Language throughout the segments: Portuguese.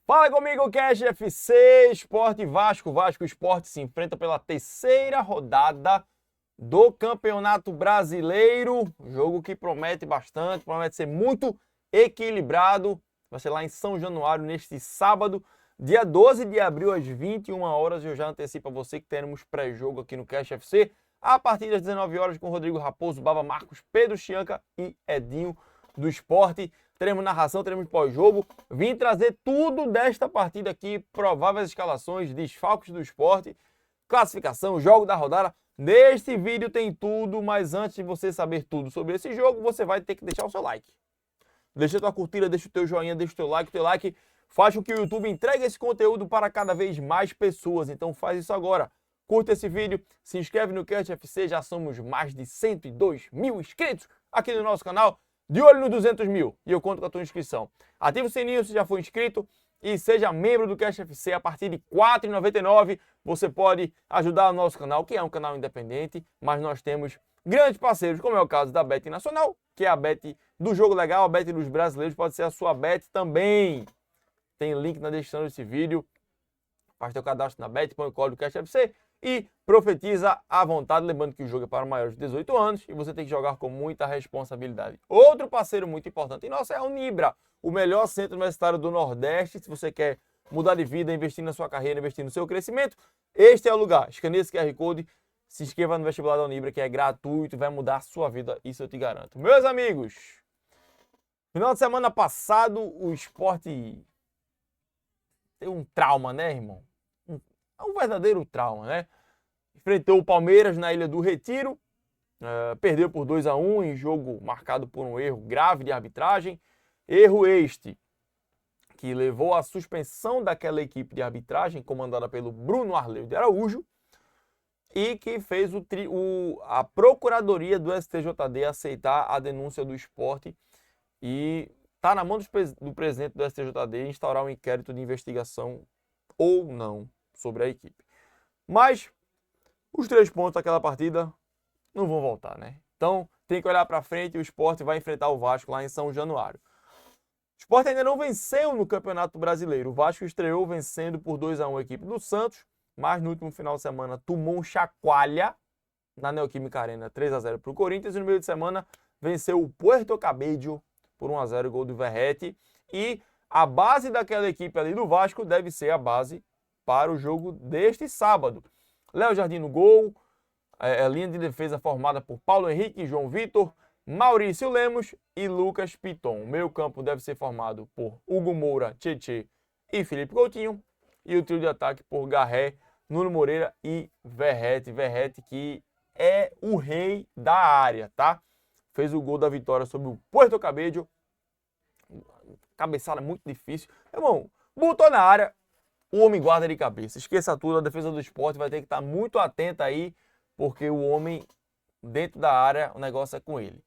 Fala comigo, Cash FC, Sport Vasco. Vasco Sport se enfrenta pela terceira rodada do Campeonato Brasileiro. Jogo que promete bastante, promete ser muito equilibrado. Vai ser lá em São Januário, neste sábado, dia 12 de abril, às 21 horas. Eu já antecipo a você que teremos pré-jogo aqui no Cash FC, a partir das 19 horas, com Rodrigo Raposo, Baba Marcos, Pedro Chianca e Edinho do Sport. Teremos narração, teremos pós-jogo. Vim trazer tudo desta partida aqui, prováveis escalações, desfalques do Sport, classificação, jogo da rodada. Neste vídeo tem tudo, mas antes de você saber tudo sobre esse jogo, você vai ter que deixar o seu like. Deixa a tua curtida, deixa o teu joinha, deixa o teu like. O teu like faz com que o YouTube entregue esse conteúdo para cada vez mais pessoas. Então faz isso agora. Curta esse vídeo, se inscreve no Cash FC, já somos mais de 102 mil inscritos aqui no nosso canal. De olho no 200 mil e eu conto com a tua inscrição. Ativa o sininho se já for inscrito e seja membro do Cash FC. A partir de R$ 4,99 você pode ajudar o nosso canal, que é um canal independente, mas nós temos grandes parceiros, como é o caso da Bet Nacional, que é a Bet do Jogo Legal, a Bet dos brasileiros, pode ser a sua Bet também. Tem link na descrição desse vídeo. Faz teu cadastro na Bet, põe o código Cash FC e profetiza à vontade, lembrando que o jogo é para maiores de 18 anos e você tem que jogar com muita responsabilidade. Outro parceiro muito importante nosso é a Unibra, o melhor centro universitário do Nordeste. Se você quer mudar de vida, investir na sua carreira, investir no seu crescimento, este é o lugar. Escaneie esse QR Code, se inscreva no vestibular da Unibra, que é gratuito e vai mudar a sua vida, isso eu te garanto. Meus amigos, final de semana passado o Sport teve um trauma, né, irmão? É um verdadeiro trauma, né? Enfrentou o Palmeiras na Ilha do Retiro, perdeu por 2-1 em jogo marcado por um erro grave de arbitragem. Erro este que levou à suspensão daquela equipe de arbitragem comandada pelo Bruno Arleu de Araújo e que fez a Procuradoria do STJD aceitar a denúncia do Sport e está na mão do presidente do STJD instaurar um inquérito de investigação ou não sobre a equipe. Mas os 3 pontos daquela partida não vão voltar, né? Então tem que olhar para frente e o Sport vai enfrentar o Vasco lá em São Januário. O Sport ainda não venceu no Campeonato Brasileiro. O Vasco estreou vencendo por 2-1 a equipe do Santos, mas no último final de semana tomou um chacoalha na Neoquímica Arena, 3-0 para o Corinthians, e no meio de semana venceu o Puerto Cabello por 1-0, gol do Verratti. E a base daquela equipe ali do Vasco deve ser a base para o jogo deste sábado. Léo Jardim no gol, a linha de defesa formada por Paulo Henrique, João Vitor, Maurício Lemos e Lucas Piton. O meio campo deve ser formado por Hugo Moura, Tietê e Felipe Coutinho. E o trio de ataque por Garré, Nuno Moreira e Verratti. Verratti que é o rei da área, tá? Fez o gol da vitória sobre o Puerto Cabello. Cabeçada muito difícil. Irmão, botou na área, o homem guarda de cabeça. Esqueça tudo, a defesa do Sport vai ter que estar muito atenta aí, porque o homem dentro da área, o negócio é com ele.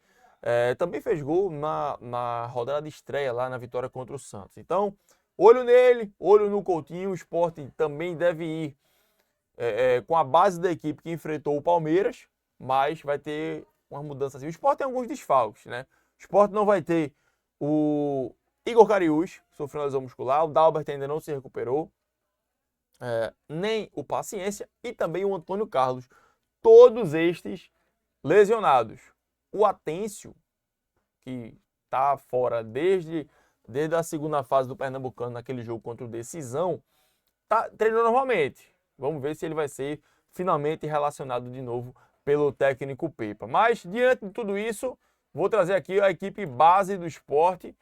Também fez gol na rodada de estreia lá na vitória contra o Santos. Então, olho nele, olho no Coutinho. O Sport também deve ir com a base da equipe que enfrentou o Palmeiras, mas vai ter uma mudança assim. O Sport tem alguns desfalques, né? O Sport não vai ter o Igor Cariús, que sofreu uma lesão muscular, o Dalbert ainda não se recuperou, nem o Paciência e também o Antônio Carlos. Todos estes lesionados. O Atêncio, que está fora desde a segunda fase do Pernambucano, naquele jogo contra o Decisão, treinou normalmente. Vamos ver se ele vai ser finalmente relacionado de novo pelo técnico Pepa. Mas, diante de tudo isso, vou trazer aqui a equipe base do Sport,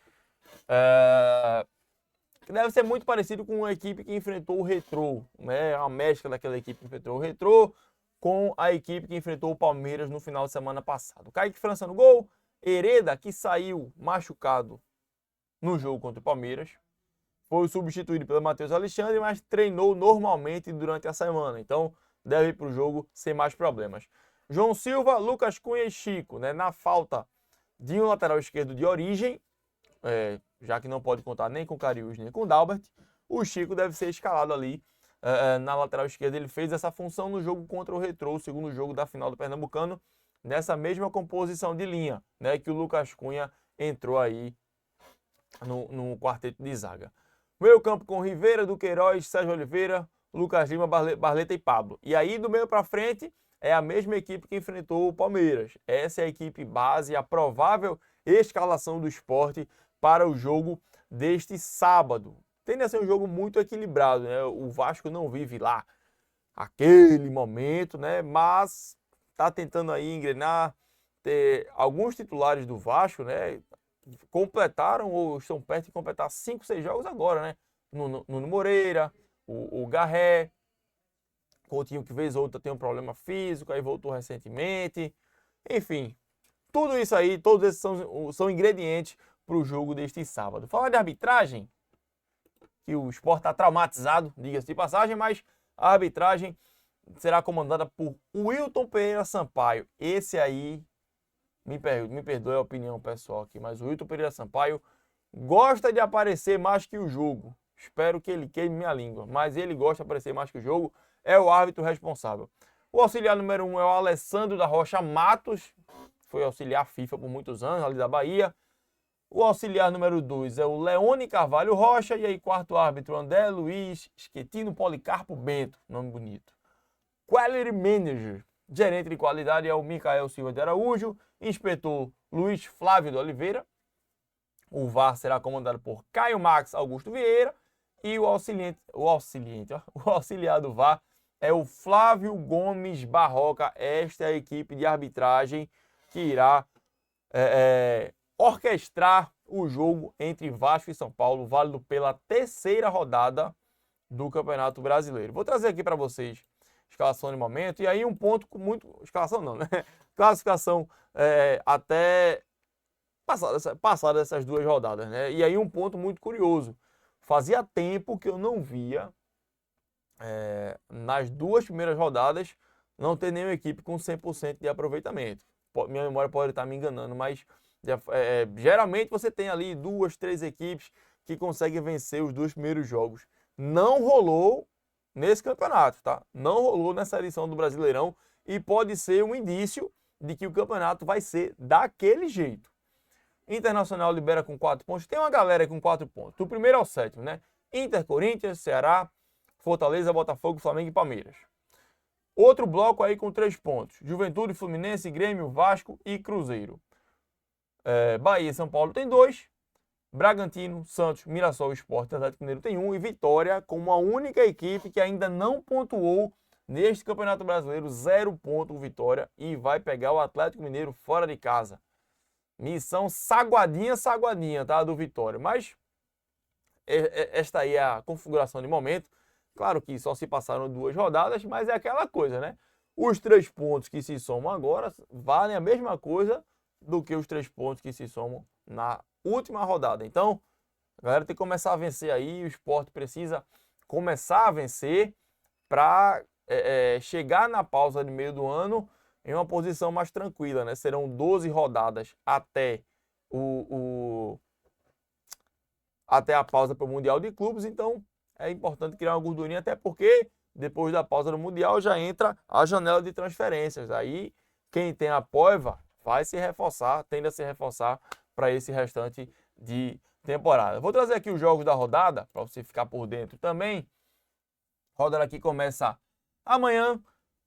que deve ser muito parecido com a equipe que enfrentou o Retrô, né? A mescla daquela equipe que enfrentou o Retrô com a equipe que enfrentou o Palmeiras no final de semana passado. Kaique França no gol, Hereda, que saiu machucado no jogo contra o Palmeiras, foi substituído pelo Matheus Alexandre, mas treinou normalmente durante a semana, então deve ir para o jogo sem mais problemas. João Silva, Lucas Cunha e Chico, né? Na falta de um lateral esquerdo de origem, já que não pode contar nem com o Cariús nem com o Dalbert, o Chico deve ser escalado ali na lateral esquerda. Ele fez essa função no jogo contra o Retrô, o segundo jogo da final do Pernambucano, nessa mesma composição de linha, né, que o Lucas Cunha entrou aí no quarteto de zaga. Meio campo com Rivera, Duqueiroz, Sérgio Oliveira, Lucas Lima, Barleta e Pablo. E aí do meio para frente é a mesma equipe que enfrentou o Palmeiras. Essa é a equipe base, a provável escalação do Sport para o jogo deste sábado. Tende a ser um jogo muito equilibrado, né? O Vasco não vive lá aquele momento, né? Mas está tentando aí engrenar. Alguns titulares do Vasco, né? Completaram ou estão perto de completar 5, 6 jogos agora, né? Nuno Moreira, o Garré, Coutinho que vez ou outra tem um problema físico, aí voltou recentemente. Enfim, tudo isso aí, todos esses são ingredientes para o jogo deste sábado. Falar de arbitragem, que o Sport está traumatizado, diga-se de passagem, mas a arbitragem será comandada por Wilton Pereira Sampaio. Esse aí, me perdoe a opinião pessoal aqui, mas o Wilton Pereira Sampaio gosta de aparecer mais que o jogo. Espero que ele queime minha língua, mas ele gosta de aparecer mais que o jogo. É o árbitro responsável. O auxiliar número 1 é o Alessandro da Rocha Matos, foi auxiliar FIFA por muitos anos, ali da Bahia. O auxiliar número 2 é o Leone Carvalho Rocha. E aí, quarto árbitro, André Luiz Schettino Policarpo Bento. Nome bonito. Quality Manager, gerente de qualidade, é o Micael Silva de Araújo. Inspetor Luiz Flávio de Oliveira. O VAR será comandado por Caio Max Augusto Vieira. E o auxiliar do VAR é o Flávio Gomes Barroca. Esta é a equipe de arbitragem que irá orquestrar o jogo entre Vasco e São Paulo, válido pela terceira rodada do Campeonato Brasileiro. Vou trazer aqui para vocês escalação de momento, e aí um ponto com muito... Escalação não, né? Classificação até passada essas duas rodadas, né? E aí um ponto muito curioso. Fazia tempo que eu não via, nas duas primeiras rodadas, não ter nenhuma equipe com 100% de aproveitamento. Minha memória pode estar me enganando, mas geralmente você tem ali 2, 3 equipes que conseguem vencer os 2 primeiros jogos. Não rolou nesse campeonato, tá? Não rolou nessa edição do Brasileirão e pode ser um indício de que o campeonato vai ser daquele jeito. Internacional libera com 4 pontos. Tem uma galera com 4 pontos. Do primeiro ao 7º, né? Inter, Corinthians, Ceará, Fortaleza, Botafogo, Flamengo e Palmeiras. Outro bloco aí com 3 pontos. Juventude, Fluminense, Grêmio, Vasco e Cruzeiro. Bahia e São Paulo tem 2. Bragantino, Santos, Mirassol, Sport, Atlético Mineiro tem 1. E Vitória como a única equipe que ainda não pontuou neste Campeonato Brasileiro. 0 ponto Vitória e vai pegar o Atlético Mineiro fora de casa. Missão saguadinha, tá? Do Vitória. Mas esta aí é a configuração de momento. Claro que só se passaram 2 rodadas, mas é aquela coisa, né? Os 3 pontos que se somam agora valem a mesma coisa do que os 3 pontos que se somam na última rodada. Então, a galera tem que começar a vencer aí. O Sport precisa começar a vencer para chegar na pausa de meio do ano em uma posição mais tranquila, né? Serão 12 rodadas até até a pausa para o Mundial de Clubes. Então, é importante criar uma gordurinha, até porque depois da pausa do Mundial já entra a janela de transferências. Aí, quem tem a Paiva vai se reforçar, tende a se reforçar para esse restante de temporada. Vou trazer aqui os jogos da rodada, para você ficar por dentro também. A rodada aqui começa amanhã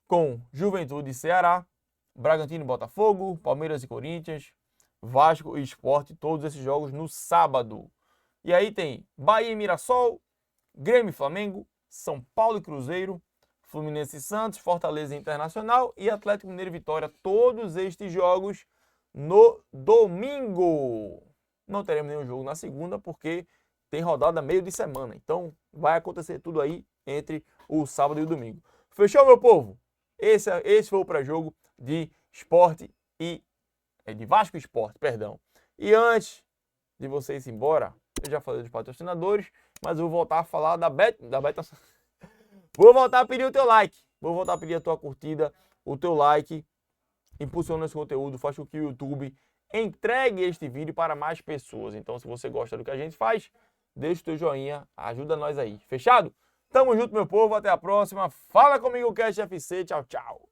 com Juventude e Ceará, Bragantino e Botafogo, Palmeiras e Corinthians, Vasco e Sport, todos esses jogos no sábado. E aí tem Bahia e Mirassol, Grêmio e Flamengo, São Paulo e Cruzeiro, Fluminense e Santos, Fortaleza e Internacional e Atlético Mineiro e Vitória. Todos estes jogos no domingo. Não teremos nenhum jogo na segunda porque tem rodada meio de semana. Então vai acontecer tudo aí entre o sábado e o domingo. Fechou, meu povo? Esse foi o pré-jogo de Sport e... de Vasco e Sport, perdão. E antes de vocês ir embora, eu já falei dos patrocinadores, mas eu vou voltar a falar da Beta. Vou voltar a pedir o teu like. Vou voltar a pedir a tua curtida, o teu like. Impulsiona esse conteúdo, faz com que o YouTube entregue este vídeo para mais pessoas. Então, se você gosta do que a gente faz, deixa o teu joinha, ajuda nós aí. Fechado? Tamo junto, meu povo. Até a próxima. Fala comigo, Cast FC. Tchau, tchau.